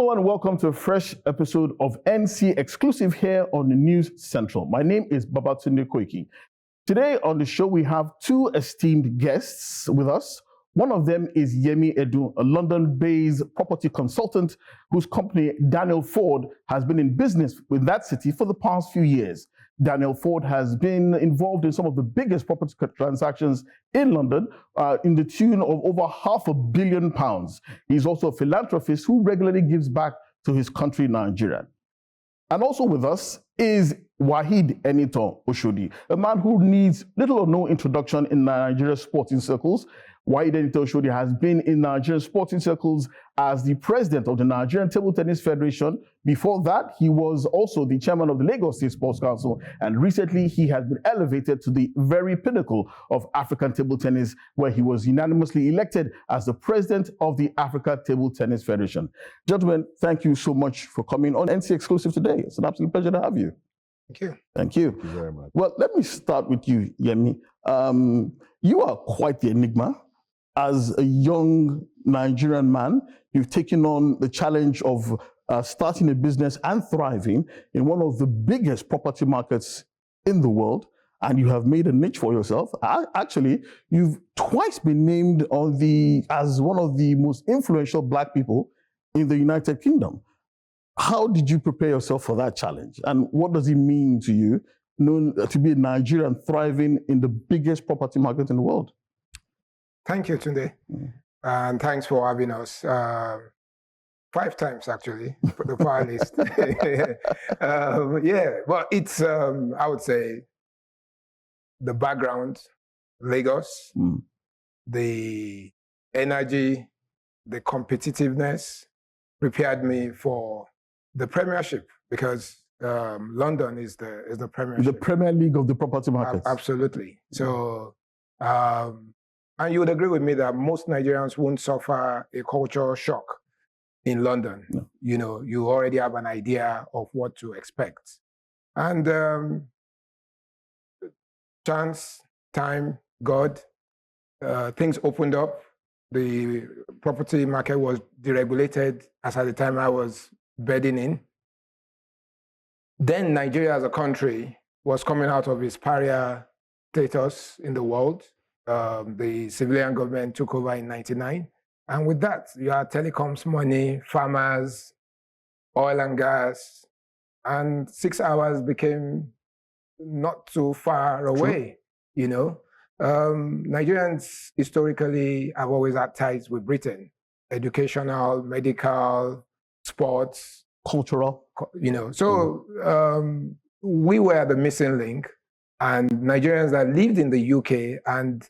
Hello and welcome to a fresh episode of NC Exclusive here on the News Central. My name is Babatunde Koiki. Today on the show we have two esteemed guests with us. One of them is Yemi Edun, a London-based property consultant whose company Daniel Ford has been in business with that city for the past few years. Daniel Ford has been involved in some of the biggest property transactions in London in the tune of over £500 million. He's also a philanthropist who regularly gives back to his country, Nigeria. And also with us is Wahid Oshodi, a man who needs little or no introduction in Nigerian sporting circles. Wahid Oshodi has been in Nigerian sporting circles as the president of the Nigerian Table Tennis Federation. Before that, he was also the chairman of the Lagos State Sports Council, and recently he has been elevated to the very pinnacle of African table tennis, where he was unanimously elected as the president of the Africa Table Tennis Federation. Gentlemen, thank you so much for coming on NC Exclusive today. It's an absolute pleasure to have you. Thank you. Thank you. Thank you very much. Well, let me start with you, Yemi. You are quite the enigma. As a young Nigerian man, you've taken on the challenge of starting a business and thriving in one of the biggest property markets in the world, and you have made a niche for yourself. Actually, you've twice been named as one of the most influential Black people in the United Kingdom. How did you prepare yourself for that challenge? And what does it mean to you to be a Nigerian thriving in the biggest property market in the world? Thank you, Tunde. And thanks for having us. 5 times, actually, for the finalist. Well, it's, I would say, the background, Lagos, the energy, the competitiveness prepared me for the Premiership, because London is the Premiership. The Premier League of the property market. Absolutely. So, and you would agree with me that most Nigerians won't suffer a culture shock in London. No. You know, you already have an idea of what to expect. And chance, time, God, things opened up. The property market was deregulated as at the time I was bedding in. Then Nigeria as a country was coming out of its pariah status in the world. The civilian government took over in 1999. And with that, you had telecoms money, farmers, oil and gas, and 6 hours became not too far away, you know. Nigerians historically have always had ties with Britain, educational, medical, sports. Cultural. You know, so we were the missing link, and Nigerians that lived in the UK and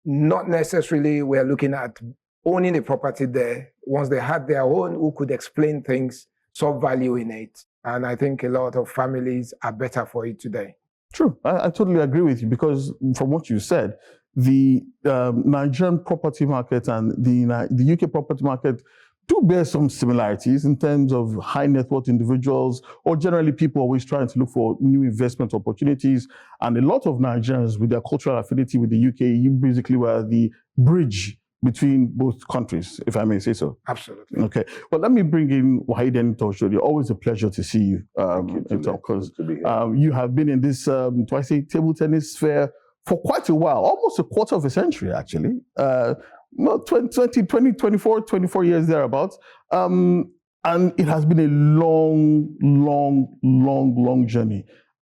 not necessarily were looking at owning a property there. Once they had their own, who could explain things, saw value in it. And I think a lot of families are better for it today. True. I totally agree with you, because from what you said, the Nigerian property market and the UK property market do bear some similarities in terms of high net worth individuals, or generally people always trying to look for new investment opportunities. And a lot of Nigerians with their cultural affinity with the UK, you basically were the bridge between both countries, if I may say so. Absolutely. Okay. Well, let me bring in Wahid Oshodi. Always a pleasure to see you. Because you have been in this, table tennis sphere for quite a while, almost a quarter of a century, actually. 24 years thereabouts. And it has been a long journey.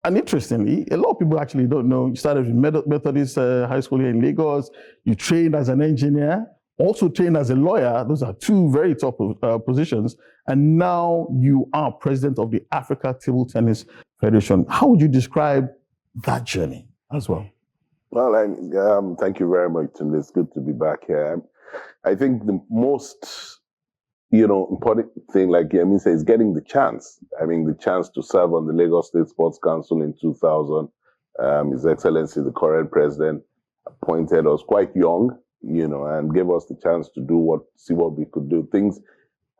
And interestingly, a lot of people actually don't know, you started with Methodist High School here in Lagos, you trained as an engineer, also trained as a lawyer. Those are 2 very top positions. And now you are president of the Africa Table Tennis Federation. How would you describe that journey as well? Well, thank you very much, and it's good to be back here. I think the most, important thing, like Yemi says, is getting the chance. I mean, the chance to serve on the Lagos State Sports Council in 2000. His Excellency, the current president, appointed us quite young, and gave us the chance to see what we could do.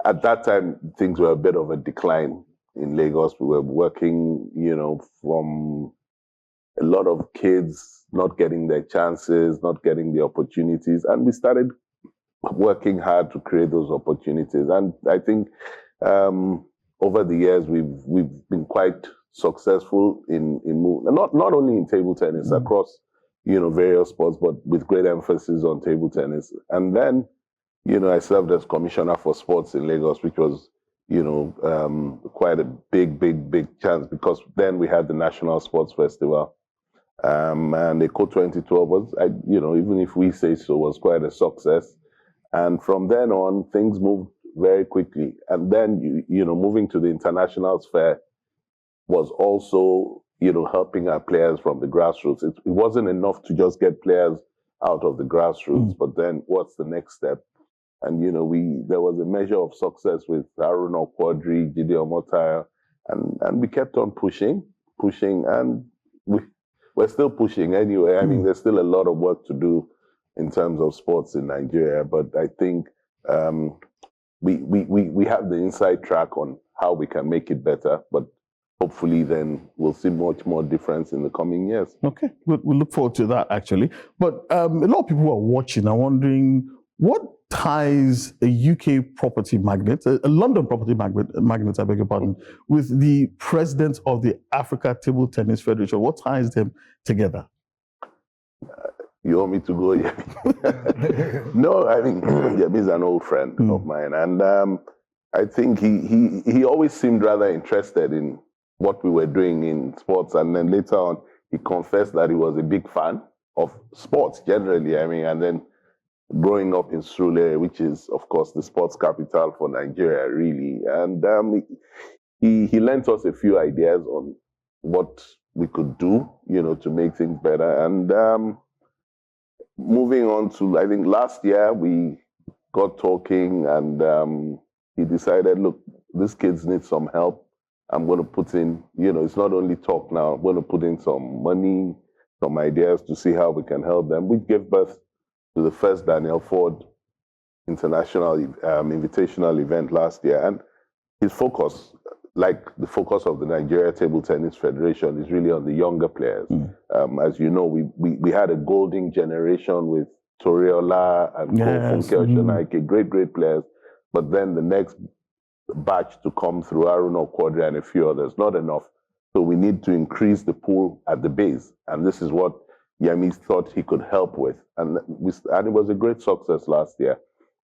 At that time, things were a bit of a decline in Lagos. We were working, from a lot of kids not getting their chances, not getting the opportunities. And we started working hard to create those opportunities. And I think over the years, we've been quite successful in not only in table tennis, across, various sports, but with great emphasis on table tennis. And then, I served as commissioner for sports in Lagos, which was, quite a big chance, because then we had the National Sports Festival. And ECO 2012 was, even if we say so, was quite a success. And from then on, things moved very quickly. And then, moving to the international sphere was also, helping our players from the grassroots. It wasn't enough to just get players out of the grassroots, but then what's the next step? And, there was a measure of success with Haruna Quadri, Gideon Motaya, and we kept on pushing, and we're still pushing anyway. I mean, there's still a lot of work to do in terms of sports in Nigeria, but I think we have the inside track on how we can make it better, but hopefully then we'll see much more difference in the coming years. Okay, we'll look forward to that, actually. But a lot of people who are watching are wondering, what ties a UK property magnate, a London property magnate, I beg your pardon, with the president of the Africa Table Tennis Federation? What ties them together? You want me to go, Yemi? No, I mean, Yemi's an old friend of mine. And I think he always seemed rather interested in what we were doing in sports. And then later on, he confessed that he was a big fan of sports generally. I mean, and then growing up in Surulere, which is, of course, the sports capital for Nigeria, really. And he lent us a few ideas on what we could do, to make things better. And moving on to, I think last year, we got talking, and he decided, look, these kids need some help. I'm going to put in, it's not only talk now, I'm going to put in some money, some ideas to see how we can help them. We gave birth to the first Daniel Ford International Invitational event last year. And his focus, like the focus of the Nigeria Table Tennis Federation, is really on the younger players. As you know, we had a golden generation with Toriola and Funke Oshonaike, great players. But then the next batch to come through, Haruna Quadri and a few others, not enough. So we need to increase the pool at the base. And this is what Yemi thought he could help with. And it was a great success last year.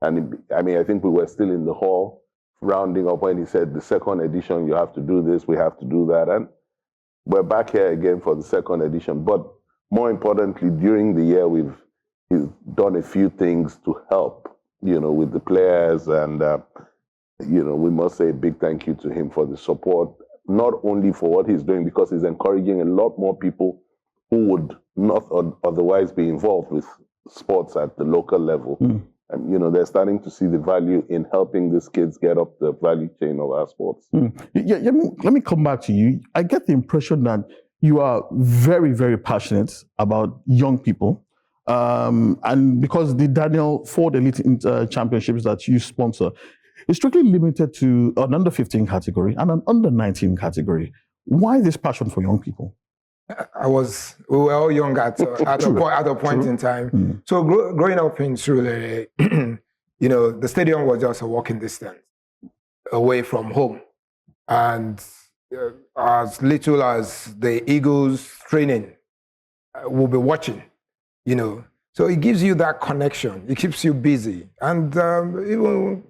And I think we were still in the hall rounding up when he said, the second edition, you have to do this, we have to do that. And we're back here again for the second edition. But more importantly, during the year, he's done a few things to help, with the players. And, we must say a big thank you to him for the support, not only for what he's doing, because he's encouraging a lot more people who would not otherwise be involved with sports at the local level. And, they're starting to see the value in helping these kids get up the value chain of our sports. Yeah, let me come back to you. I get the impression that you are very, very passionate about young people. And because the Daniel Ford Elite Championships that you sponsor is strictly limited to an under 15 category and an under 19 category. Why this passion for young people? We were all young at a point in time. So growing up in Surulere, the stadium was just a walking distance away from home. And as little as the Eagles training, we'll be watching, So it gives you that connection. It keeps you busy. And even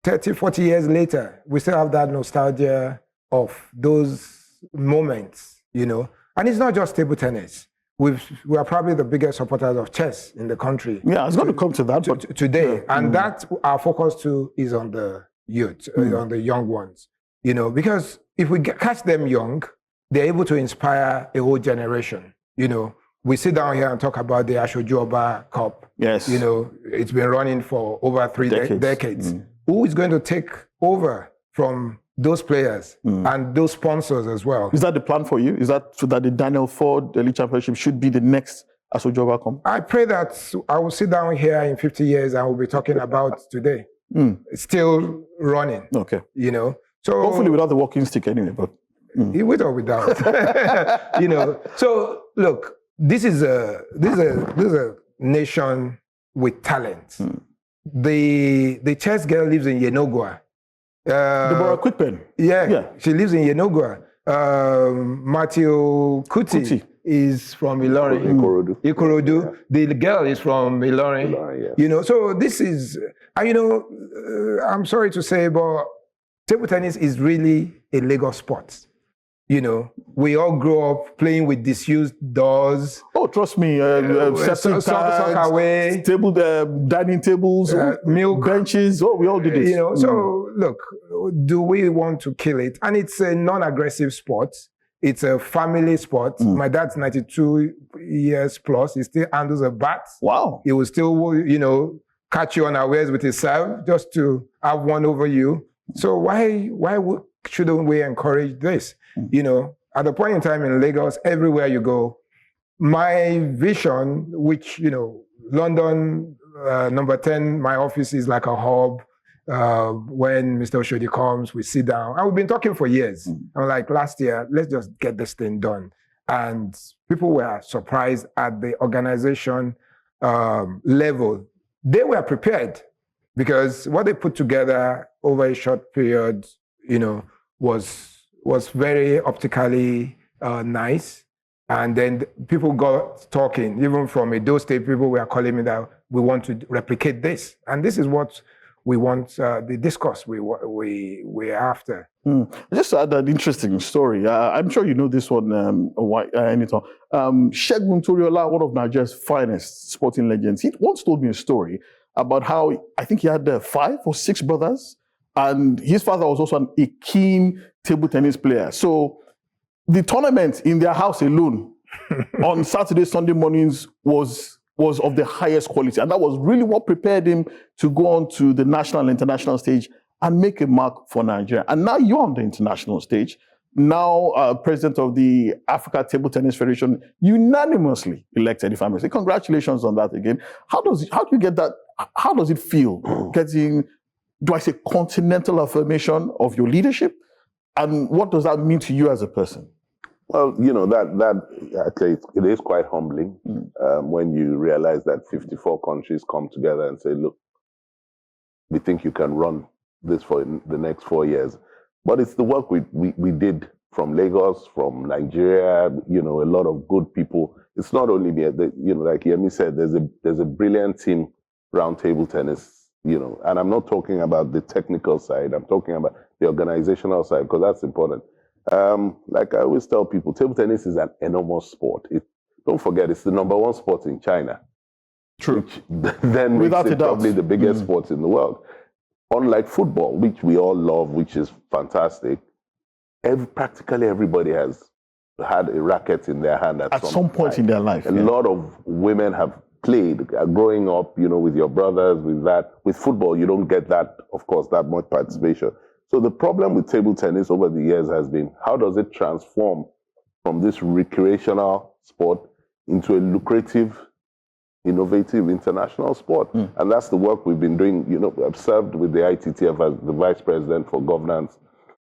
30, 40 years later, we still have that nostalgia of those moments, And it's not just table tennis. We are probably the biggest supporters of chess in the country. Yeah, I was going to come to that. But today. And that our focus too is on the youth, on the young ones. Because if we catch them young, they're able to inspire a whole generation. We sit down here and talk about the Ashojuoba Cup. Yes. It's been running for over three decades. Who is going to take over from those players and those sponsors as well? Is that the plan for you? Is that so that the Daniel Ford Elite Championship should be the next Ashojuoba Cup? I pray that I will sit down here in 50 years and we'll be talking about today. It's still running. Okay. So hopefully without the walking stick anyway, but with or without. So look, this is a nation with talent. The chess girl lives in Yenogwa. Deborah Quickpen. Yeah, she lives in Yenogua. Matthew Kuti is from Ilorin. Ikorodu. Yeah. The girl is from Ilorin. Yes. You know, so this is, you know, I'm sorry to say, but table tennis is really a Lagos sport. You know, we all grow up playing with disused doors. Oh, trust me, table, dining tables, milk benches. Oh, we all did it. You know, so look, do we want to kill it? And it's a non-aggressive sport. It's a family sport. My dad's 92 years plus. He still handles a bat. Wow. He will still, you know, catch you unawares with his serve just to have one over you. So why shouldn't we encourage this? You know, at the point in time in Lagos, everywhere you go, my vision, which, you know, London, number 10, my office is like a hub. When Mr. Oshodi comes, we sit down. And we've been talking for years. I'm like, last year, let's just get this thing done. And people were surprised at the organization level. They were prepared because what they put together over a short period, you know, was very optically nice. And then people got talking, even from Edo State, people were calling me that we want to replicate this. And this is what we want, the discourse we're after. Just to add an interesting story, I'm sure you know this one, Anita. Segun Toriola, one of Nigeria's finest sporting legends, he once told me a story about how, I think he had 5 or 6 brothers, and his father was also a keen table tennis player. So the tournament in their house alone on Saturday, Sunday mornings was of the highest quality. And that was really what prepared him to go on to the national and international stage and make a mark for Nigeria. And now you're on the international stage. Now, president of the Africa Table Tennis Federation, unanimously elected, if I may say. Congratulations on that again. How do you get that? How does it feel getting, do I say, continental affirmation of your leadership? And what does that mean to you as a person? Well, you know, that actually, it is quite humbling when you realize that 54 countries come together and say, look, we think you can run this for the next 4 years. But it's the work we did from Lagos, from Nigeria, you know, a lot of good people. It's not only me, you know, like Yemi said, there's a brilliant team around table tennis, you know, and I'm not talking about the technical side, I'm talking about the organizational side, because that's important. Like I always tell people, table tennis is an enormous sport. Don't forget, it's the #1 sport in China. True. Which then makes it probably the biggest sport in the world. Unlike football, which we all love, which is fantastic, practically everybody has had a racket in their hand at some point in their life. A lot of women have played growing up, you know, with your brothers, with that. With football, you don't get that, of course, that much participation. So the problem with table tennis over the years has been, how does it transform from this recreational sport into a lucrative, innovative international sport? And that's the work we've been doing. You know, I've served with the ITTF as the Vice President for Governance,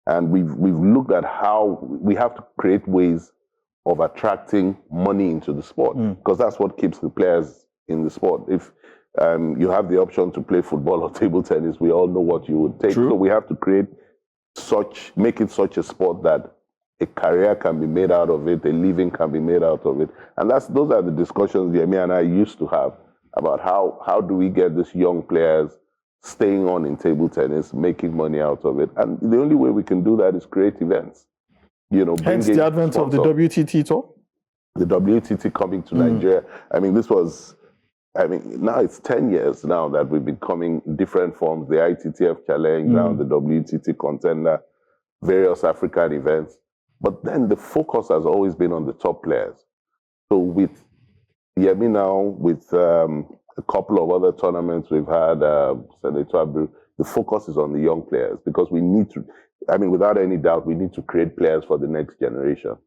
and we've looked at how we have to create ways of attracting money into the sport, because that's what keeps the players in the sport. If you have the option to play football or table tennis, we all know what you would take. True. So we have to make it such a sport that a career can be made out of it, a living can be made out of it. And those are the discussions Yemi and I used to have about how do we get these young players staying on in table tennis, making money out of it. And the only way we can do that is create events. You know, hence the advent of the WTT tour? The WTT coming to Nigeria. I mean, now it's 10 years now that we've been coming in different forms, the ITTF Challenge, now the WTT Contender, various African events. But then the focus has always been on the top players. So with Yemi now, with a couple of other tournaments we've had, Senator Abu, the focus is on the young players, because we need to, without any doubt, we need to create players for the next generation.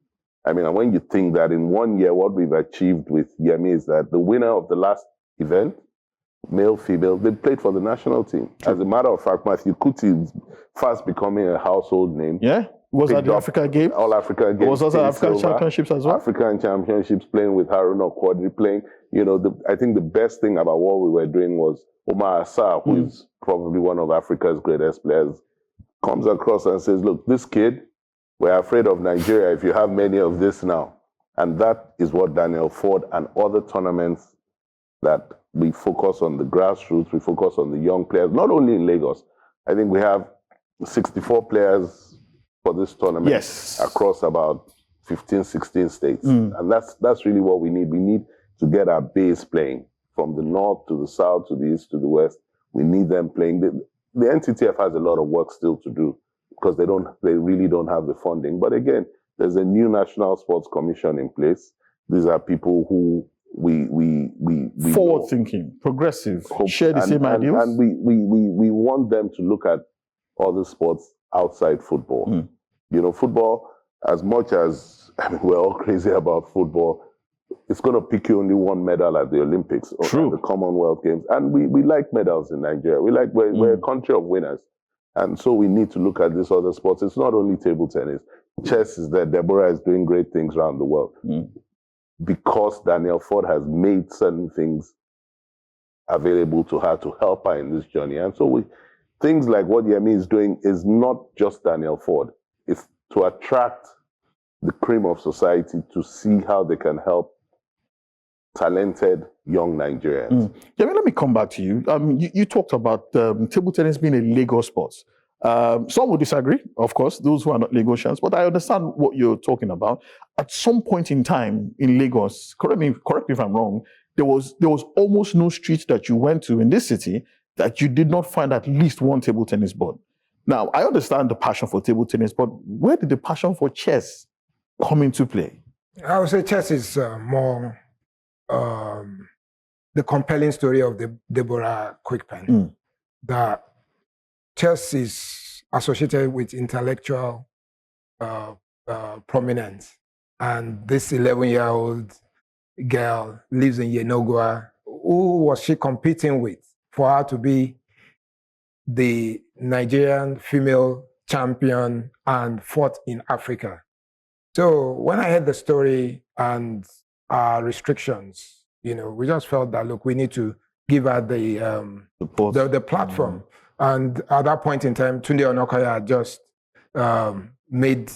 And when you think that in 1 year, what we've achieved with Yemi is that the winner of the last event, male, female, they played for the national team. True. As a matter of fact, Matthew Kuti is fast becoming a household name. Yeah, was at the Africa Games. All Africa Games. Was also African Championships as well. African Championships, playing with Haruna Quadri, playing. You know, I think the best thing about what we were doing was Omar Assar, who is probably one of Africa's greatest players, comes across and says, look, this kid, we're afraid of Nigeria if you have many of this now. And that is what Daniel Ford and other tournaments that we focus on the grassroots, we focus on the young players, not only in Lagos. I think we have 64 players for this tournament across about 15, 16 states. And that's really what we need. We need to get our base playing from the north to the south, to the east, to the west. We need them playing. The NTTF has a lot of work still to do because they really don't have the funding. But again, there's a new National Sports Commission in place. These are people who we forward thinking, progressive, share the same ideals. And we want them to look at other sports outside football. You know, football, as much as we're all crazy about football, it's going to pick you only one medal at the Olympics or at the Commonwealth Games. And we like medals in Nigeria. We're a country of winners. And so we need to look at these other sports. It's not only table tennis. Chess is there. Deborah is doing great things around the world. Because Daniel Ford has made certain things available to her to help her in this journey. And so things like what Yemi is doing is not just Daniel Ford. It's to attract the cream of society to see how they can help talented young Nigerians. Yemi, let me come back to you. You talked about table tennis being a Lagos sport. Some would disagree, of course, those who are not Lagosians, but I understand what you're talking about. At some point in time in Lagos, correct me if I'm wrong, there was almost no street that you went to in this city that you did not find at least one table tennis board. Now, I understand the passion for table tennis, but where did the passion for chess come into play? I would say chess is more the compelling story of the Deborah Quickpen. That chess is associated with intellectual prominence. And this 11-year-old girl lives in Yenogua. Who was she competing with for her to be the Nigerian female champion and fought in Africa? So when I heard the story and our restrictions, we just felt that, look, we need to give her the platform. And at that point in time, Tunde Onokoya had just made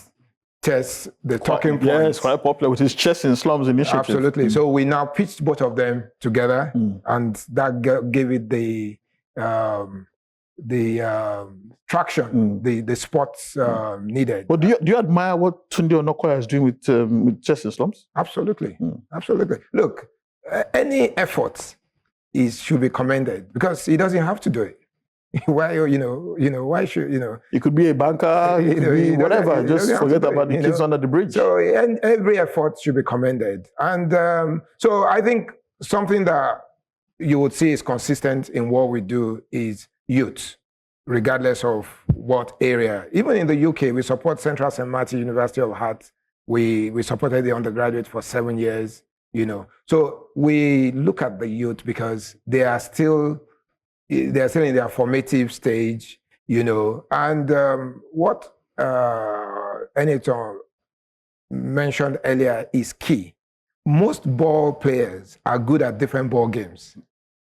chess the talking point. Yes, quite popular with his Chess in Slums initiative. Absolutely. So we now pitched both of them together, and that gave it the traction, the sports needed. But do you admire what Tunde Onokoya is doing with Chess in Slums? Absolutely, absolutely. Look, any effort should be commended because he doesn't have to do it. Why, why should, You could be a banker, you could be whatever, just forget about the kids under the bridge. So every effort should be commended. And so I think something that you would see is consistent in what we do is youth, regardless of what area. Even in the UK, we support Central St. Martin University of Heart. We supported the undergraduate for 7 years, So we look at the youth because they are still in their formative stage, And what Eniton mentioned earlier is key. Most ball players are good at different ball games.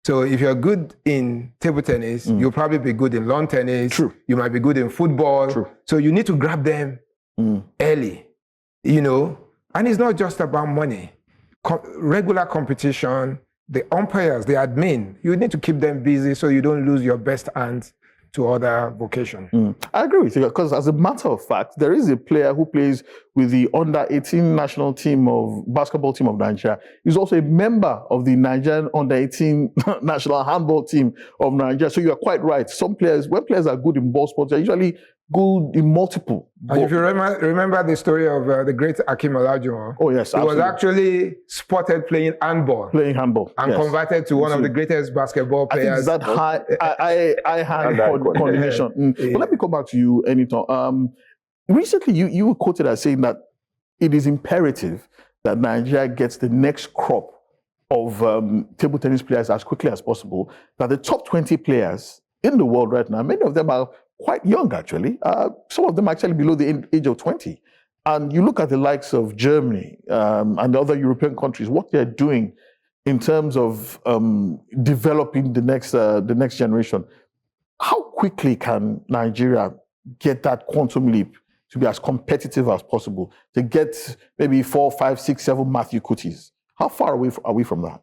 So if you're good in table tennis, you'll probably be good in lawn tennis. True. You might be good in football. True. So you need to grab them early, And it's not just about money. Regular competition, the umpires, the admin, you need to keep them busy so you don't lose your best hands to other vocation. I agree with you because as a matter of fact, there is a player who plays with the under-18 national basketball team of Nigeria. He's also a member of the Nigerian under-18 national handball team of Nigeria. So you are quite right. When players are good in ball sports, they're usually good in multiple. And if you remember the story of the great Akim Olajuwon, oh yes, he was actually spotted playing handball. And converted to one of the greatest basketball players. I think it's that high-hand coordination. But let me come back to you, Eniton. Recently, you were quoted as saying that it is imperative that Nigeria gets the next crop of table tennis players as quickly as possible. That the top 20 players in the world right now, many of them are quite young, actually. Some of them actually below the age of 20. And you look at the likes of Germany and the other European countries, what they're doing in terms of developing the next generation. How quickly can Nigeria get that quantum leap to be as competitive as possible, to get maybe 4, 5, 6, 7 Matthew Kutis? How far away are we from that?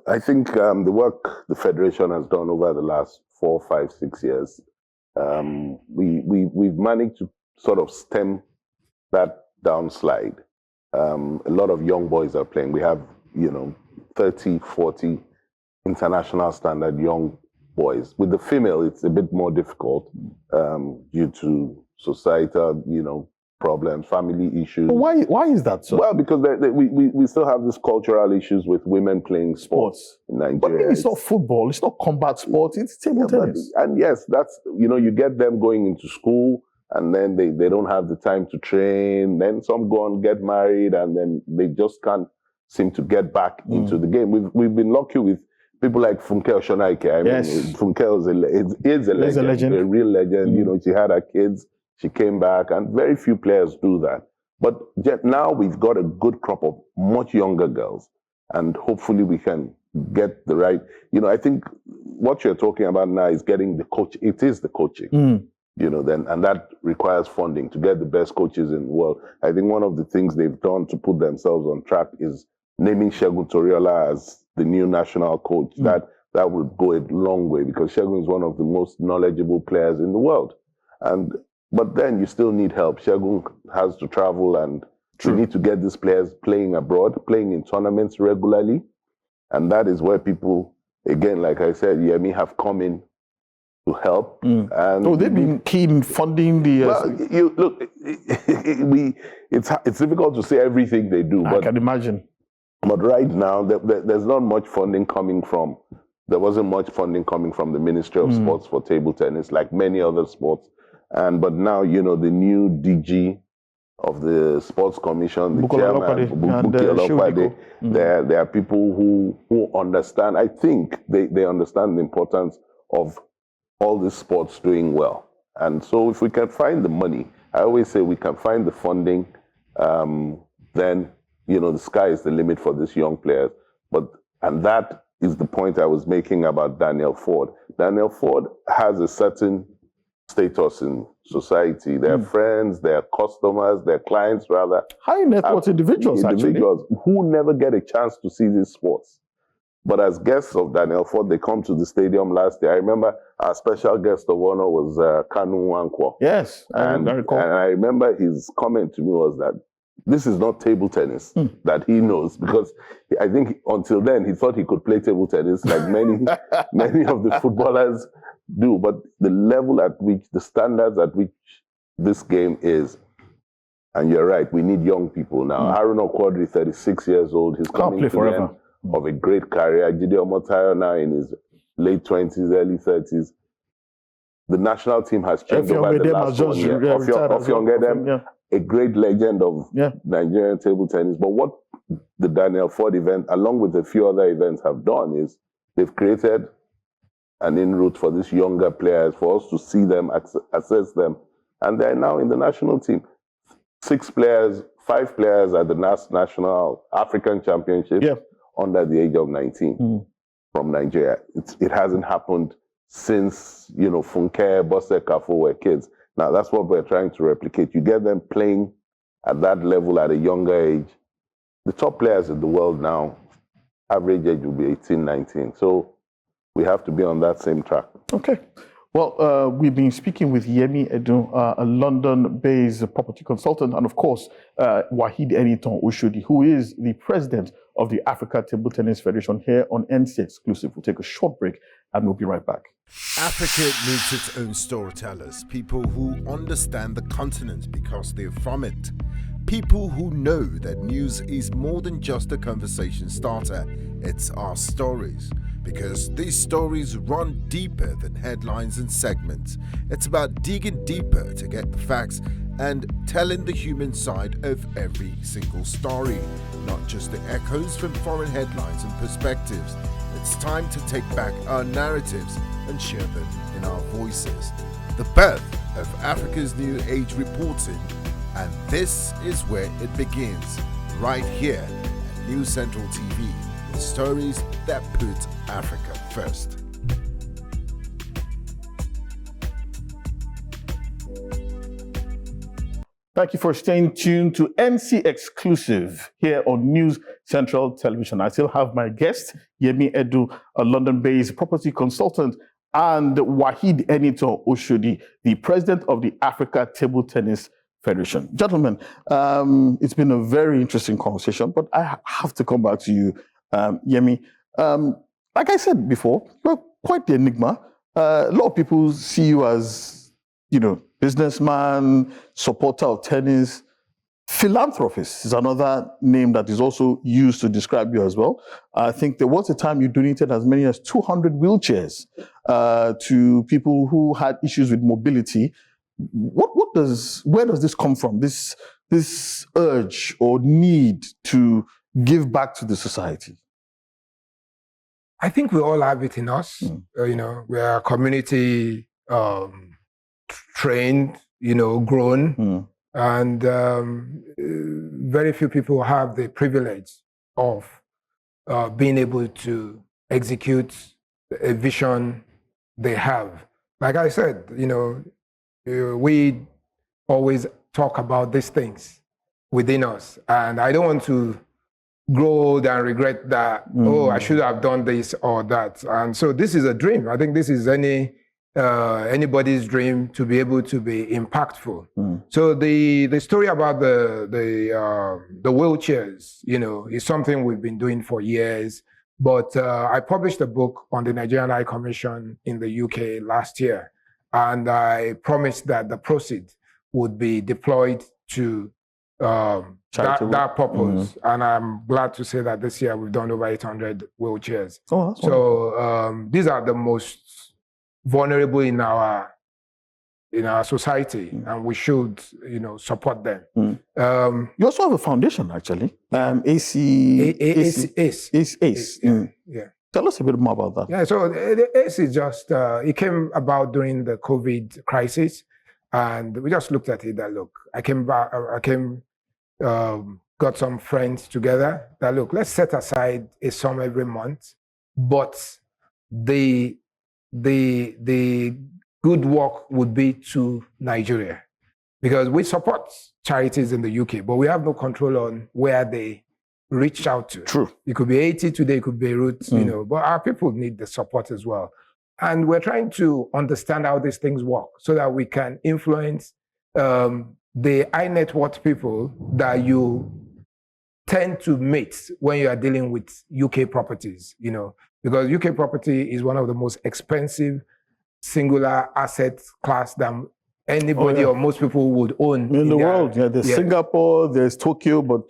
I think the work the Federation has done over the last 4, 5, 6 years, we've managed to sort of stem that downslide. A lot of young boys are playing. We have, 30, 40 international standard young boys. With the female, it's a bit more difficult due to societal, problems, family issues. But why is that so? Well, because we still have these cultural issues with women playing sports in Nigeria. But it's not football, it's not combat sports, it's table tennis. And yes, that's, you get them going into school and then they don't have the time to train. Then some go and get married and then they just can't seem to get back into the game. We've been lucky with people like Funke Oshodi. I mean, Funke is a legend, a real legend. She had her kids. She came back, and very few players do that. But yet now we've got a good crop of much younger girls, and hopefully we can get the right. I think what you're talking about now is getting the coach. It is the coaching, and that requires funding to get the best coaches in the world. I think one of the things they've done to put themselves on track is naming Segun Toriola as the new national coach. That would go a long way because Segun is one of the most knowledgeable players in the world, But then you still need help. Segun has to travel and we need to get these players playing abroad, playing in tournaments regularly. And that is where people, again, like I said, Yemi have come in to help. And they've been keen funding the... it's difficult to say everything they do. I can imagine. But right now, there's not much funding coming from... There wasn't much funding coming from the Ministry of Sports for table tennis, like many other sports. But now, the new DG of the Sports Commission, the chairman, Buki Olopade, there are people who understand. I think they understand the importance of all these sports doing well. And so if we can find the money, I always say we can find the funding, then, the sky is the limit for these young players. And that is the point I was making about Daniel Ford. Daniel Ford has a certain status in society. Their friends, their customers, their clients, rather. High net worth individuals who never get a chance to see these sports. But as guests of Daniel Ford, they come to the stadium last year. I remember our special guest of honor was Kanu Nwankwo. Yes, and I remember his comment to me was that this is not table tennis that he knows, because I think until then he thought he could play table tennis like many of the footballers do, but the level at which, the standards at which this game is, and you're right, we need young people now. Haruna Quadri, 36 years old, he's coming to the end of a great career. Jide Omotayo now in his late 20s, early 30s. The national team has changed over the last 1 year. Ofiongedem, a great legend of Nigerian table tennis. But what the Daniel Ford event, along with a few other events, have done is they've created an in-route for these younger players, for us to see them, assess them. And they're now in the national team. 5 players at the National African Championship under the age of 19 from Nigeria. It hasn't happened since, Funke, Bose, Kafo were kids. Now, that's what we're trying to replicate. You get them playing at that level at a younger age. The top players in the world now, average age will be 18, 19. So we have to be on that same track. Okay. Well, we've been speaking with Yemi Edun, a London-based property consultant, and of course, Wahid Oshodi, who is the president of the Africa Table Tennis Federation, here on NC Exclusive. We'll take a short break and we'll be right back. Africa needs its own storytellers, people who understand the continent because they're from it. People who know that news is more than just a conversation starter, it's our stories. Because these stories run deeper than headlines and segments. It's about digging deeper to get the facts and telling the human side of every single story, not just the echoes from foreign headlines and perspectives. It's time to take back our narratives and share them in our voices. The birth of Africa's New Age reporting, and this is where it begins, right here at News Central TV, with stories that put Africa first. Thank you for staying tuned to NC Exclusive here on News Central Television. I still have my guest, Yemi Edun, a London-based property consultant, and Wahid Oshodi, the president of the Africa Table Tennis Federation. Gentlemen, it's been a very interesting conversation, but I have to come back to you, Yemi. Like I said before, you're quite the enigma. A lot of people see you as, businessman, supporter of tennis. Philanthropist is another name that is also used to describe you as well. I think there was a time you donated as many as 200 wheelchairs to people who had issues with mobility. Where does this come from? This urge or need to give back to the society? I think we all have it in us. We are community trained, grown. And very few people have the privilege of being able to execute a vision they have. Like I said, we always talk about these things within us. And I don't want to grow old and regret that, I should have done this or that. And so this is a dream. I think this is anybody's dream to be able to be impactful. So the story about the wheelchairs, is something we've been doing for years. But I published a book on the Nigerian High Commission in the UK last year, and I promised that the proceeds would be deployed to that purpose. And I'm glad to say that this year we've done over 800 wheelchairs. Oh, that's wonderful. These are the most vulnerable in our society, and we should, support them. You also have a foundation, actually. ACE. Yeah. Tell us a bit more about that. Yeah. So the ACE is just it came about during the COVID crisis, and we just looked at it. That look, got some friends together. That look, let's set aside a sum every month, but the good work would be to Nigeria, because we support charities in the UK, but we have no control on where they reach out to. True. It could be Haiti today, it could be Beirut, but our people need the support as well. And we're trying to understand how these things work so that we can influence the high net worth people that you tend to meet when you are dealing with UK properties, because UK property is one of the most expensive singular asset class that anybody or most people would own in the world. Yeah, there's Singapore, there's Tokyo, but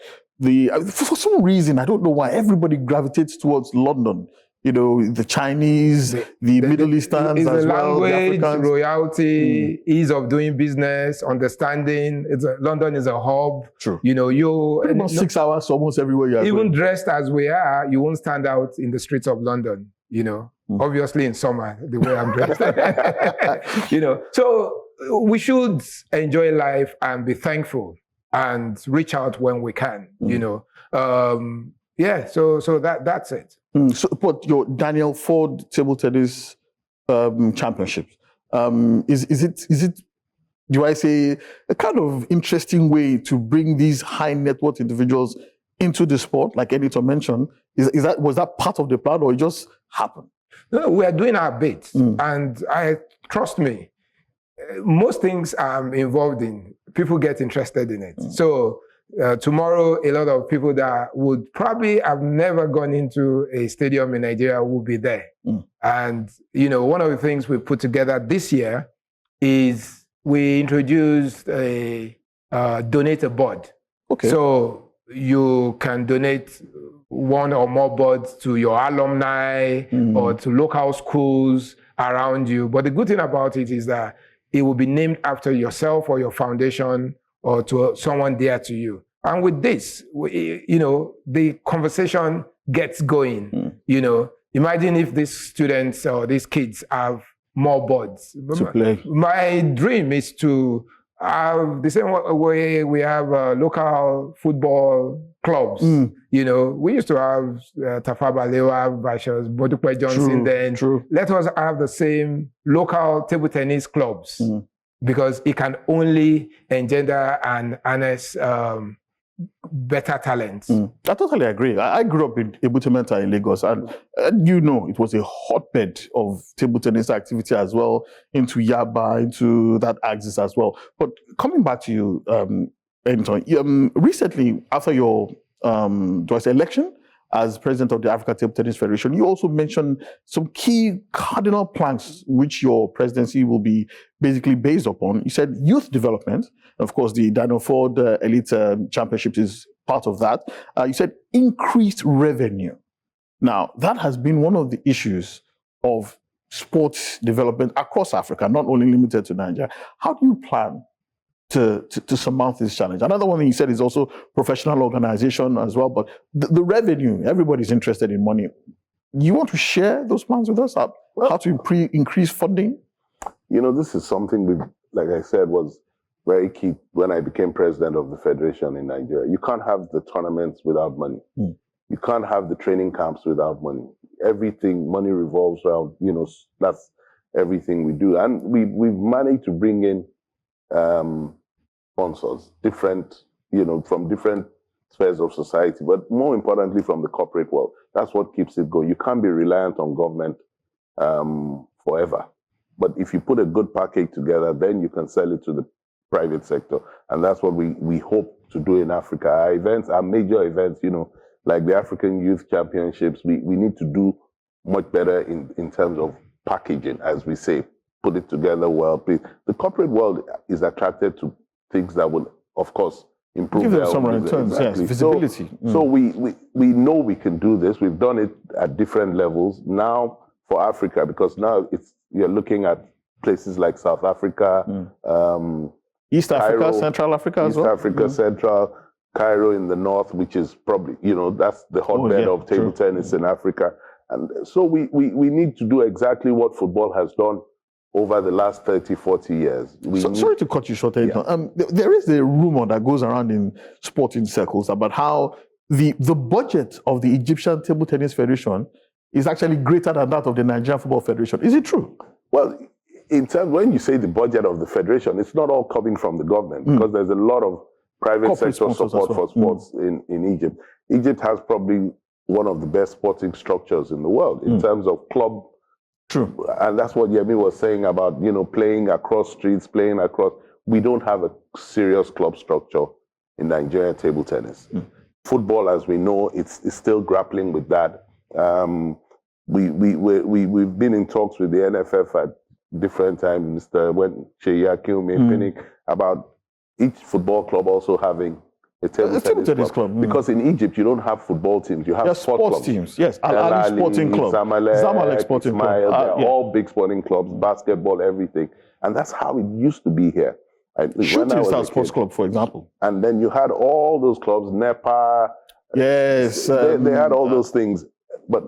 for some reason, I don't know why, everybody gravitates towards London. The Chinese, the Middle Easterns as well. Language, royalty, ease of doing business, understanding. London is a hub. True. Pretty much 6 hours almost everywhere you are. Even dressed as we are, you won't stand out in the streets of London. Obviously in summer, the way I'm dressed. So we should enjoy life and be thankful and reach out when we can. So that's it. So, but your Daniel Ford Table Tennis Championship, is it, do I say, a kind of interesting way to bring these high net worth individuals into the sport, like Edun mentioned? Was that part of the plan, or it just happened? No, we are doing our bit, and trust me, most things I'm involved in, people get interested in it. So tomorrow, a lot of people that would probably have never gone into a stadium in Nigeria will be there. And, one of the things we put together this year is we introduced a donate a board. Okay. So you can donate one or more boards to your alumni or to local schools around you. But the good thing about it is that it will be named after yourself or your foundation or to someone dear to you. And with this, the conversation gets going. Imagine if these students or these kids have more boards to play. My dream is to have the same way we have local football clubs. We used to have Tafa Balewa versus Bodupe Johnson then. True. Let us have the same local table tennis clubs. because it can only engender and harness better talents. I totally agree. I grew up in Ebutimenta in Lagos, and it was a hotbed of table tennis activity as well, into Yaba, into that axis as well. But coming back to you, Anton, recently, after your election as president of the Africa Table Tennis Federation, you also mentioned some key cardinal planks which your presidency will be basically based upon. You said youth development. Of course, the Dino Ford Elite Championship is part of that. You said increased revenue. Now, that has been one of the issues of sports development across Africa, not only limited to Nigeria. How do you plan to surmount this challenge? Another one thing you said is also professional organization as well, but the revenue, everybody's interested in money. You want to share those plans with us? How to increase funding? This is something like I said, was very key when I became president of the federation in Nigeria. You can't have the tournaments without money. You can't have the training camps without money. Everything, money revolves around, that's everything we do. And we've managed to bring in sponsors, different, from different spheres of society, but more importantly from the corporate world. That's what keeps it going. You can't be reliant on government forever. But if you put a good package together, then you can sell it to the private sector. And that's what we hope to do in Africa. Our events, our major events, like the African Youth Championships, we need to do much better in terms of packaging, as we say. Put it together well, please. The corporate world is attracted to things that will, of course, improve. Give them some returns, exactly. Yes, visibility. So we know we can do this. We've done it at different levels. Now for Africa, because now you're looking at places like South Africa, East Africa, Cairo, Central Africa as well. East Africa, Central, Cairo in the north, which is probably, that's the hotbed of table tennis in Africa. And so we need to do exactly what football has done over the last 30, 40 years. Sorry to cut you short, Edun. There is a rumor that goes around in sporting circles about how the budget of the Egyptian Table Tennis Federation is actually greater than that of the Nigerian Football Federation. Is it true? Well, in terms, when you say the budget of the federation, it's not all coming from the government, because there's a lot of private sector support for sports in Egypt. Egypt has probably one of the best sporting structures in the world in terms of club. True. And that's what Yemi was saying about, playing across streets, we don't have a serious club structure in Nigerian table tennis. Football, as we know, it's still grappling with that. We've been in talks with the NFF at different times, when Sheyi Pinnick, about each football club also having a table tennis club. Because in Egypt, you don't have football teams, you have sports teams. Yes, Al-Ali Sporting Club, Zamalek Sporting Club. They're all big sporting clubs, basketball, everything. And that's how it used to be here. Shooting Star Sports Club, for example. And then you had all those clubs, NEPA. Yes. They had all those things.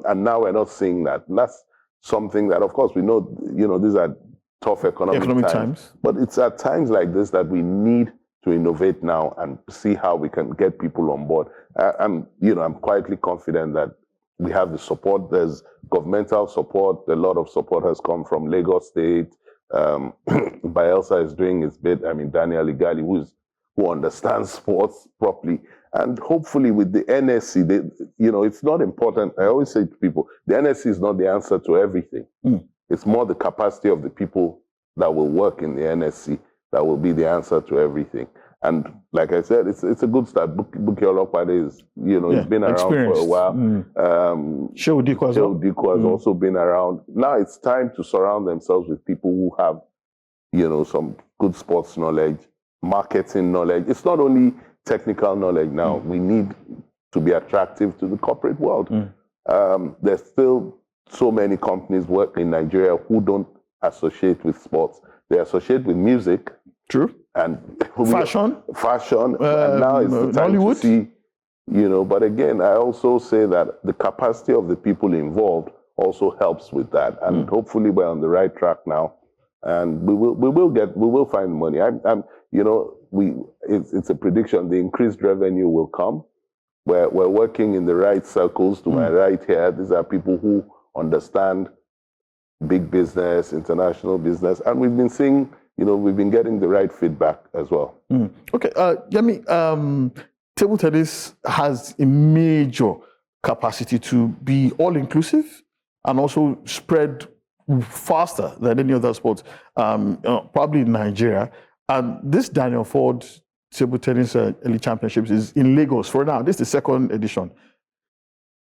And now we're not seeing that. And that's something that, of course, we know, these are tough economic times. But it's at times like this that we need to innovate now and see how we can get people on board. I'm quietly confident that we have the support. There's governmental support. A lot of support has come from Lagos State. Bielsa is doing his bit. Daniel Igali, who understands sports properly. And hopefully with the NSC, it's not important. I always say to people, the NSC is not the answer to everything. It's more the capacity of the people that will work in the NSC that will be the answer to everything. And like I said, it's a good start. Buki Olopade is, he's been around for a while. Shehu Diko has also been around. Now it's time to surround themselves with people who have, some good sports knowledge, marketing knowledge. It's not only technical knowledge now. We need to be attractive to the corporate world. There's still so many companies work in Nigeria who don't associate with sports. They associate with music. True. And fashion. And now it's the time Hollywood. to see, but again, I also say that the capacity of the people involved also helps with that. And hopefully we're on the right track now. And we will find money. It's a prediction. The increased revenue will come. We're working in the right circles. To my right here, these are people who understand big business, international business, and we've been seeing, we've been getting the right feedback as well. Okay, Yemi, table tennis has a major capacity to be all-inclusive and also spread faster than any other sport, probably in Nigeria. And this Daniel Ford Table Tennis Elite Championships is in Lagos for now. This is the second edition.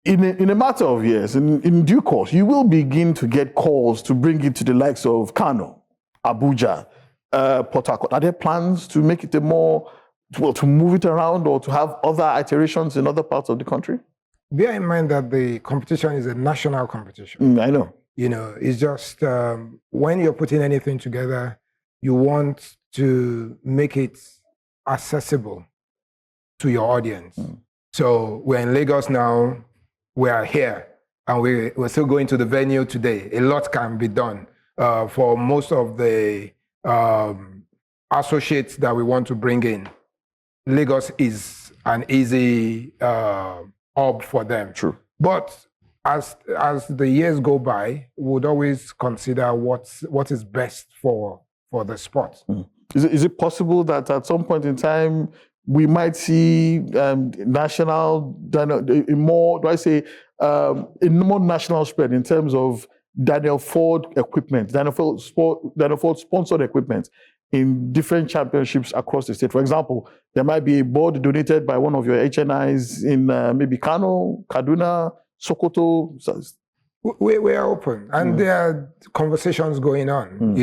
In a matter of years, in due course, you will begin to get calls to bring it to the likes of Kano, Abuja, Port Harcourt. Are there plans to make it to move it around or to have other iterations in other parts of the country? Bear in mind that the competition is a national competition. I know. It's just when you're putting anything together, you want to make it accessible to your audience. So we're in Lagos now, we are here, and we're still going to the venue today. A lot can be done for most of the associates that we want to bring in. Lagos is an easy hub for them. True. But as the years go by, we would always consider what is best for the sport. Is it possible that at some point in time we might see national, a more national spread in terms of Daniel Ford equipment, Daniel Ford sponsored equipment in different championships across the state? For example, there might be a board donated by one of your HNIs in maybe Kano, Kaduna, Sokoto. We are open, and there are conversations going on.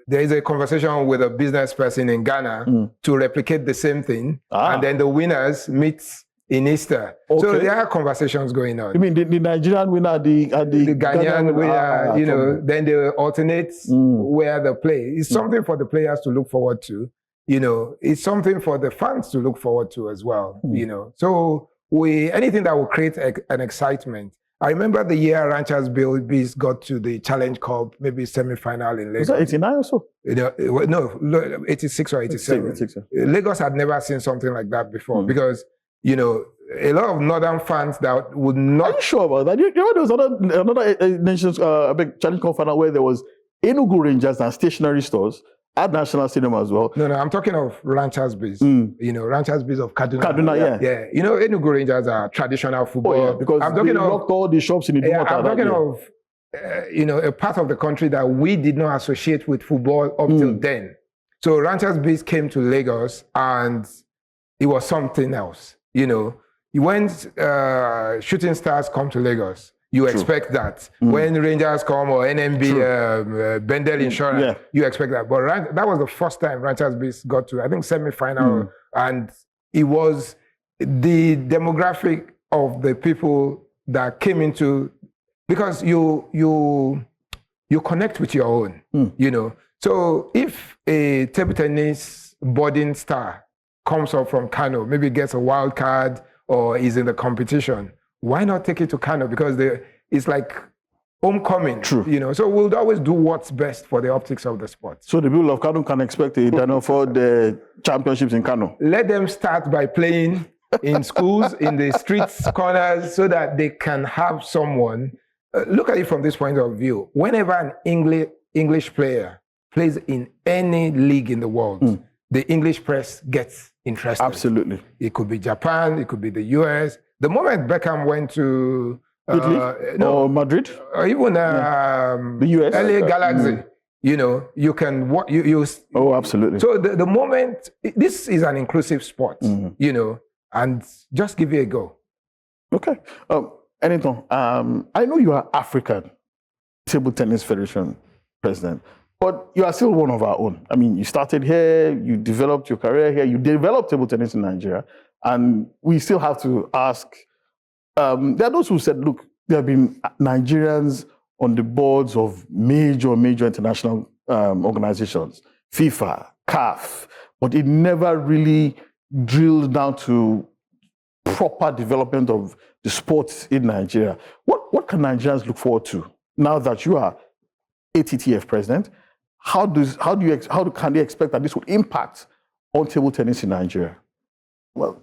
There is a conversation with a business person in Ghana to replicate the same thing, and then the winners meet in Easter. Okay. So there are conversations going on. You mean the Nigerian winner, the Ghanaian winner, then they alternate where they play. It's something for the players to look forward to. It's something for the fans to look forward to as well. So anything that will create an excitement. I remember the year Ranchers Bees got to the Challenge Cup, maybe semi-final in Lagos. Was that 89 or so? No, 86 or 87. 86, yeah. Lagos had never seen something like that before because, a lot of northern fans that would not... Are you sure about that? There was another nation's big Challenge Cup final where there was Enugu Rangers and stationary stores at National Stadium as well. No, I'm talking of Ranchers Bees. Ranchers Bees of Kaduna. Kaduna, yeah. Enugu Rangers are traditional football. Oh, yeah, because they locked all the shops in the I'm talking of, a part of the country that we did not associate with football up till then. So Ranchers Bees came to Lagos and it was something else. When shooting stars come to Lagos, you expect that. When Rangers come or NMB, Bendel Insurance, you expect that. But that was the first time Ranchers Bees got to, I think, semi-final. And it was the demographic of the people that came into, because you connect with your own, So if a table tennis budding star comes up from Kano, maybe gets a wild card or is in the competition, why not take it to Kano? Because it's like homecoming. True. So we'll always do what's best for the optics of the sport. So the people of Kano can expect a Daniel Ford championships in Kano. Let them start by playing in schools, in the streets, corners, so that they can have someone. Look at it from this point of view. Whenever an English player plays in any league in the world, the English press gets interested. Absolutely. It could be Japan, it could be the US. The moment Beckham went to Italy or Madrid, or even the US, LA Galaxy, you can Oh, absolutely. So the moment, this is an inclusive sport, and just give it a go. Okay. Anything. I know you are African Table Tennis Federation president, but you are still one of our own. I mean, you started here, you developed your career here, you developed table tennis in Nigeria, and we still have to ask, there are those who said, look, there have been Nigerians on the boards of major international organizations, FIFA, CAF, but it never really drilled down to proper development of the sports in Nigeria. What can Nigerians look forward to now that you are ATTF president? How can they expect that this will impact on table tennis in Nigeria? Well,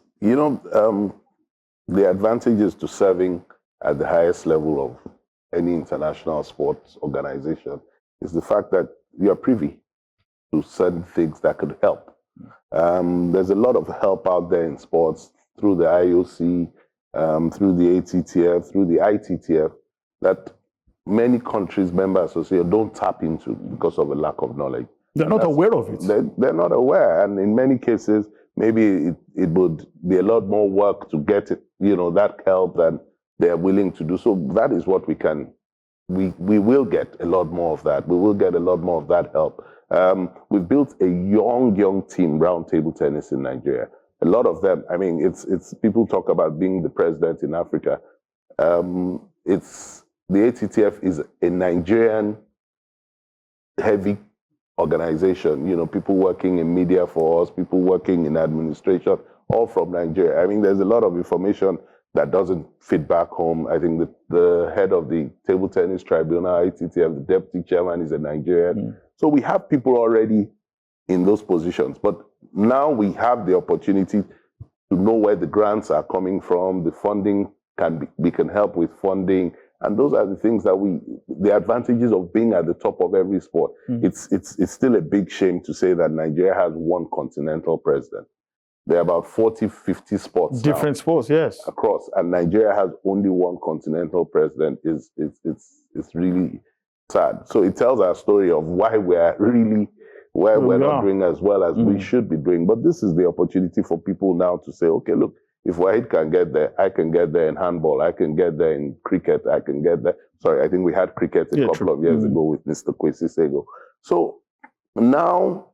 the advantages to serving at the highest level of any international sports organization is the fact that you are privy to certain things that could help. There's a lot of help out there in sports through the IOC, through the ATTF, through the ITTF, that many countries, member associations, don't tap into because of a lack of knowledge. They're not aware of it. They're not aware, and in many cases, maybe it would be a lot more work to get it, that help than they're willing to do. So that is what we will get a lot more of that. We will get a lot more of that help. We've built a young team round table tennis in Nigeria. A lot of them, I mean, it's people talk about being the president in Africa. It's the ATTF is a Nigerian heavy organization. People working in media for us, people working in administration, all from Nigeria. I mean, there's a lot of information that doesn't fit back home. I think the head of the Table Tennis Tribunal, ITTF, the deputy chairman is a Nigerian. So we have people already in those positions. But now we have the opportunity to know where the grants are coming from, the funding we can help with funding. And those are the things that the advantages of being at the top of every sport. It's still a big shame to say that Nigeria has one continental president. There are about 40, 50 sports Different sports, yes. Across. And Nigeria has only one continental president. It's really sad. So it tells our story of why we're not doing as well as we should be doing. But this is the opportunity for people now to say, okay, look, if Wahid can get there, I can get there in handball, I can get there in cricket, I can get there. Sorry, I think we had cricket a couple of years ago with Mr. Kwesi Sego. So now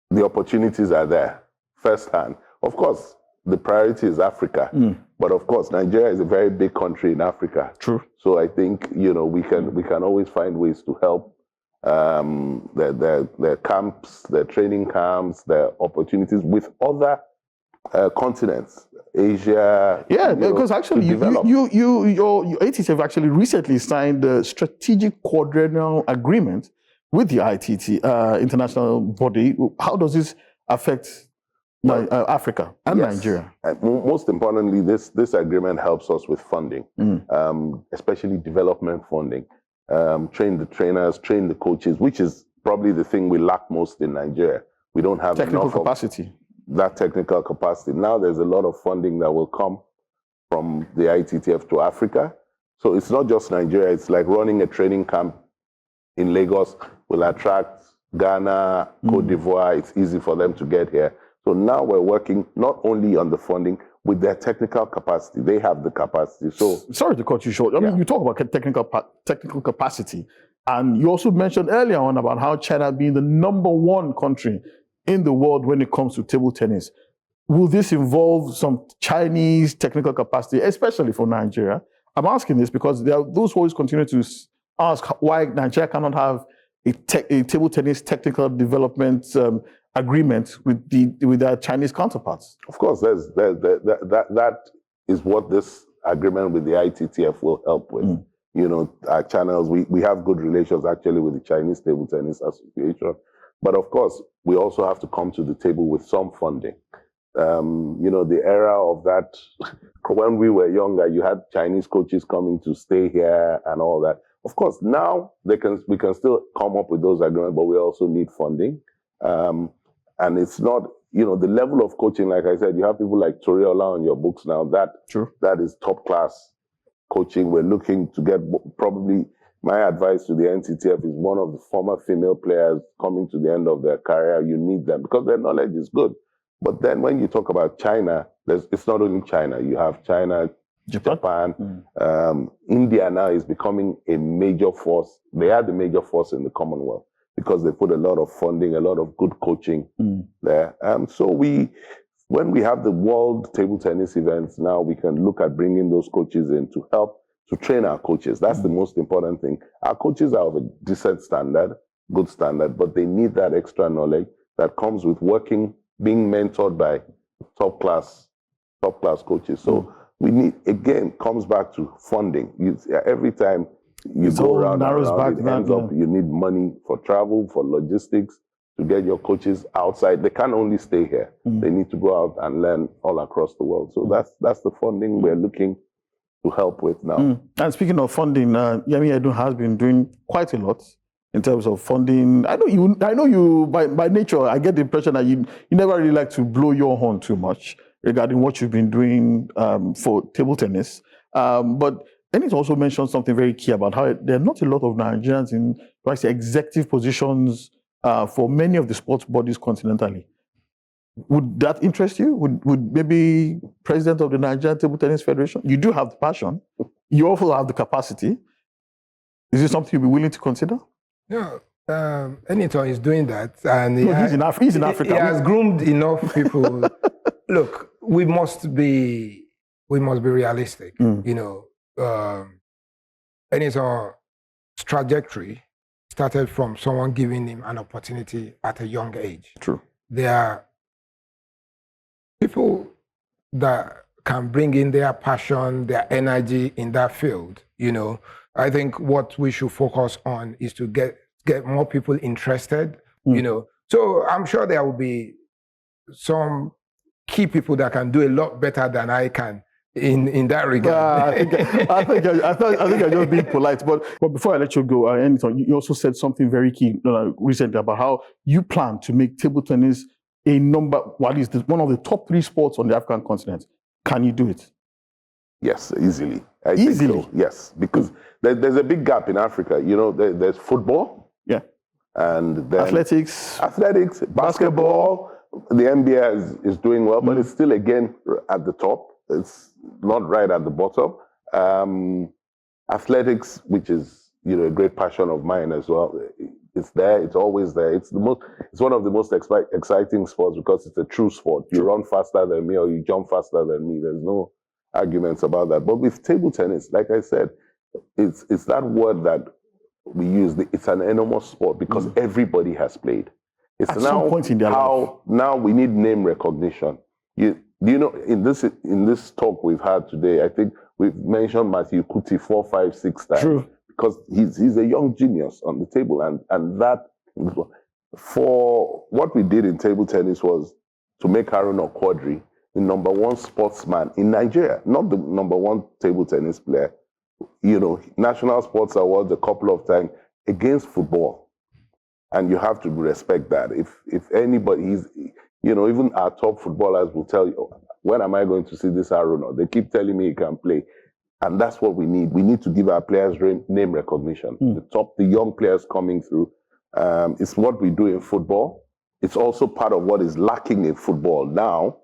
the opportunities are there firsthand. Of course, the priority is Africa. But of course, Nigeria is a very big country in Africa. True. So I think, we can always find ways to help their camps, their training camps, their opportunities with other continents, Asia. Yeah, because actually your ATTF actually recently signed the strategic quadrennial agreement with the ITT international body. How does this affect Africa and Nigeria? Most importantly, this agreement helps us with funding, especially development funding. Train the trainers, train the coaches, which is probably the thing we lack most in Nigeria. We don't have technical enough capacity. That technical capacity. Now there's a lot of funding that will come from the ITTF to Africa. So it's not just Nigeria. It's like running a training camp in Lagos will attract Ghana, Cote d'Ivoire. It's easy for them to get here. So now we're working not only on the funding, with their technical capacity. They have the capacity. So sorry to cut you short. I mean, you talk about technical capacity, and you also mentioned earlier on about how China being the #1 country in the world when it comes to table tennis. Will this involve some Chinese technical capacity, especially for Nigeria? I'm asking this because there are those who always continue to ask why Nigeria cannot have a table tennis technical development agreement with their Chinese counterparts. Of course, that is what this agreement with the ITTF will help with. Our channels, we have good relations actually with the Chinese Table Tennis Association. But of course, we also have to come to the table with some funding. The era of that, when we were younger, you had Chinese coaches coming to stay here and all that. Of course, now we can still come up with those agreements, but we also need funding. And it's not, the level of coaching, like I said, you have people like Toriola on your books now. That is top class coaching. We're looking to get, probably my advice to the NTTF is one of the former female players coming to the end of their career. You need them because their knowledge is good. But then when you talk about China, it's not only China. You have China, Japan. India now is becoming a major force. They are the major force in the Commonwealth, because they put a lot of funding, a lot of good coaching there. So when we have the World Table Tennis events now, we can look at bringing those coaches in to help to train our coaches. That's the most important thing. Our coaches are of a decent standard, good standard, but they need that extra knowledge that comes with being mentored by top class coaches. So we need, again, comes back to funding. Every time you go around, it ends up, you need money for travel, for logistics, to get your coaches outside. They can't only stay here. They need to go out and learn all across the world. So that's the funding we're looking to help with now. And speaking of funding, Yemi Edun has been doing quite a lot in terms of funding? I know you by nature, I get the impression that you never really like to blow your horn too much regarding what you've been doing for table tennis. But then it also mentioned something very key about how there are not a lot of Nigerians in executive positions for many of the sports bodies continentally. Would that interest you? Would maybe president of the Nigerian Table Tennis Federation? You do have the passion. You also have the capacity. Is this something you'd be willing to consider? No. Eniton is doing that, and he's in Africa. He has groomed enough people. Look, we must be realistic. You know, Eniton's trajectory started from someone giving him an opportunity at a young age. True. There are people that can bring in their passion, their energy in that field. You know, I think what we should focus on is to get more people interested. You know, so I'm sure there will be some key people that can do a lot better than I can in that regard. I think I'm just being polite. But before I let you go, you also said something very key recently about how you plan to make table tennis one of the top 3 sports on the African continent. Can you do it? Yes, easily. Easily? So, yes, because there's a big gap in Africa. You know, there's football. Yeah. And then athletics, basketball. The NBA is doing well, but it's still, again, at the top. It's not right at the bottom. Athletics, which is, you know, a great passion of mine as well. It's there. It's always there. It's one of the most exciting sports because it's a true sport. You run faster than me or you jump faster than me. There's no arguments about that. But with table tennis, like I said, it's that word that we use. It's an enormous sport because everybody has played. It's at some point in their life. Now we need name recognition. You know, in this talk we've had today, I think we've mentioned Matthew Kuti 4, 5, 6 times. True. Because he's a young genius on the table, and that for what we did in table tennis was to make Haruna Quadri the #1 sportsman in Nigeria, not the #1 table tennis player. You know, National Sports Awards a couple of times against football, and you have to respect that. If anybody is, you know, even our top footballers will tell you, when am I going to see this Haruna? They keep telling me he can play. And that's what we need. We need to give our players name recognition. The young players coming through. It's what we do in football. It's also part of what is lacking in football now.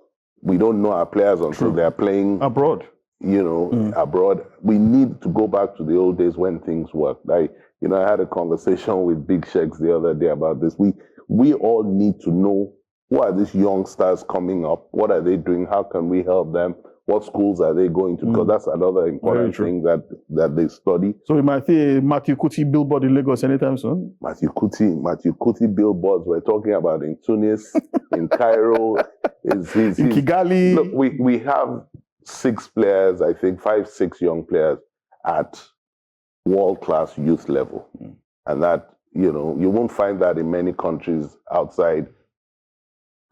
We don't know our players until they're playing abroad. You know, abroad. We need to go back to the old days when things worked. I had a conversation with Big Sheiks the other day about this. We all need to know who are these young stars coming up. What are they doing? How can we help them? What schools are they going to? Because that's another important thing that they study. So we might see Matthew Kuti billboard in Lagos anytime soon? Matthew Kuti billboards we're talking about in Tunis, in Cairo, in Kigali. Look, we have 6 players, I think 5, 6 young players at world-class youth level. And that, you know, you won't find that in many countries outside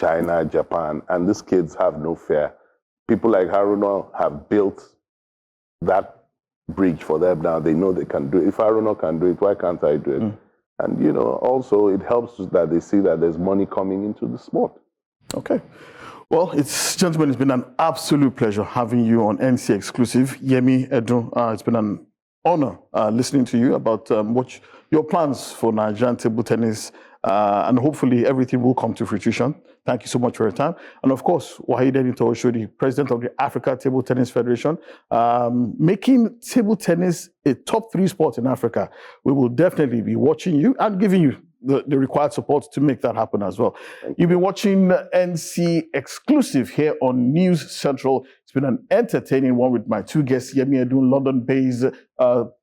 China, Japan. And these kids have no fear. People like Haruna have built that bridge for them now. They know they can do it. If Haruna can do it, why can't I do it? And, you know, also it helps that they see that there's money coming into the sport. Okay. Well, gentlemen, it's been an absolute pleasure having you on NC Exclusive. Yemi, Edun, it's been an honor listening to you about what your plans for Nigerian table tennis, and hopefully everything will come to fruition. Thank you so much for your time. And of course, Wahid Oshodi, president of the Africa Table Tennis Federation, making table tennis a top 3 sport in Africa. We will definitely be watching you and giving you the required support to make that happen as well. You've been watching NC Exclusive here on News Central. It's been an entertaining one with my 2 guests, Yemi Edun, London-based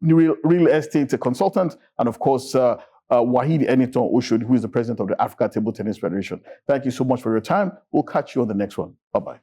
real estate consultant, and of course, Wahid Oshodi, who is the president of the Africa Table Tennis Federation. Thank you so much for your time. We'll catch you on the next one. Bye-bye.